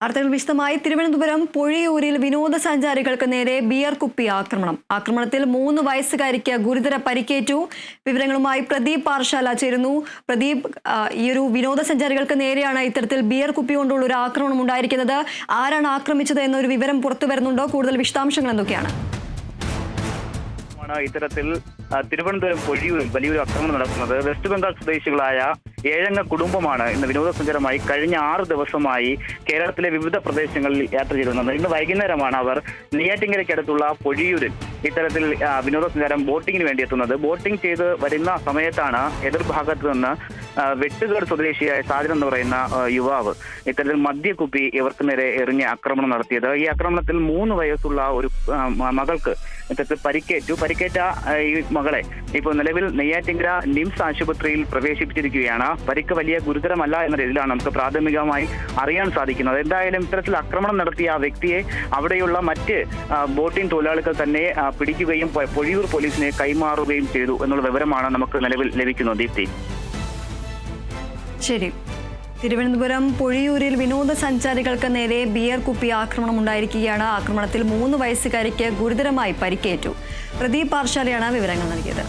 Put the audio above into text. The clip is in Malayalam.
വാർത്തകൾ വിശദമായി. തിരുവനന്തപുരം പൊഴിയൂരിൽ വിനോദസഞ്ചാരികൾക്ക് നേരെ ബിയർ കുപ്പി ആക്രമണത്തിൽ 3 വയസ്സുകാരിക്ക് ഗുരുതര പരിക്കേറ്റു. വിവരങ്ങളുമായി പ്രദീപ് പാറശാല ചേരുന്നു. പ്രദീപ്, ഈ ഒരു വിനോദസഞ്ചാരികൾക്ക് നേരെയാണ് ഇത്തരത്തിൽ ബിയർ കുപ്പി കൊണ്ടുള്ള ഒരു ആക്രമണം ഉണ്ടായിരിക്കുന്നത്. ആരാണ് ആക്രമിച്ചത് എന്നൊരു വിവരം പുറത്തു വരുന്നുണ്ടോ? കൂടുതൽ വിശദാംശങ്ങൾ എന്തൊക്കെയാണ്? ഇത്തരത്തിൽ തിരുവനന്തപുരം പൊഴിയൂരിൽ വലിയൊരു ആക്രമണം നടക്കുന്നത്. വെസ്റ്റ് ബംഗാൾ സ്വദേശികളായ 7 അംഗ കുടുംബമാണ് ഇന്ന് വിനോദസഞ്ചാരമായി കഴിഞ്ഞ 6 ദിവസമായി കേരളത്തിലെ വിവിധ പ്രദേശങ്ങളിൽ യാത്ര ചെയ്തിരുന്നത്. ഇന്ന് വൈകുന്നേരമാണ് അവർ നെയ്യാറ്റിൻകരയ്ക്കടുത്തുള്ള പൊഴിയൂരിൽ ഇത്തരത്തിൽ വിനോദസഞ്ചാരം ബോട്ടിങ്ങിന് വേണ്ടി എത്തുന്നത്. ബോട്ടിംഗ് ചെയ്ത് വരുന്ന സമയത്താണ് എതിർഭാഗത്ത് നിന്ന് വെട്ടുകാട് സ്വദേശിയായ സാജൻ എന്ന് പറയുന്ന യുവാവ് ഇത്തരത്തിൽ മദ്യക്കുപ്പി ഇവർക്ക് നേരെ എറിഞ്ഞ് ആക്രമണം നടത്തിയത്. ഈ ആക്രമണത്തിൽ 3 വയസ്സുള്ള ഒരു മകൾക്ക് ഇത്തരത്തിൽ പരിക്കേറ്റ ഈ മകളെ ഇപ്പോൾ നിലവിൽ നെയ്യാറ്റിൻകര നിംസ് ആശുപത്രിയിൽ പ്രവേശിപ്പിച്ചിരിക്കുകയാണ്. പരിക്ക് വലിയ ഗുരുതരമല്ല എന്ന രീതിയിലാണ് നമുക്ക് പ്രാഥമികമായി അറിയാൻ സാധിക്കുന്നത്. എന്തായാലും ഇത്തരത്തിൽ ആക്രമണം നടത്തിയ ആ വ്യക്തിയെ അവിടെയുള്ള മറ്റ് ബോട്ടിംഗ് തൊഴിലാളികൾ തന്നെ പിടിക്കുകയും പൊഴിയൂർ പോലീസിനെ കൈമാറുകയും ചെയ്തു എന്നുള്ള വിവരമാണ് നമുക്ക് നിലവിൽ ലഭിക്കുന്നത്. ദീപ്തി. ശരി. തിരുവനന്തപുരം പൊഴിയൂരിൽ വിനോദസഞ്ചാരികൾക്ക് നേരെ ബിയർ കുപ്പി ആക്രമണം ഉണ്ടായിരിക്കുകയാണ്. ആക്രമണത്തിൽ 3 വയസ്സുകാരിക്ക് ഗുരുതരമായി പരിക്കേറ്റു. പ്രദീപ് പാറശാലയാണ് വിവരങ്ങൾ നൽകിയത്.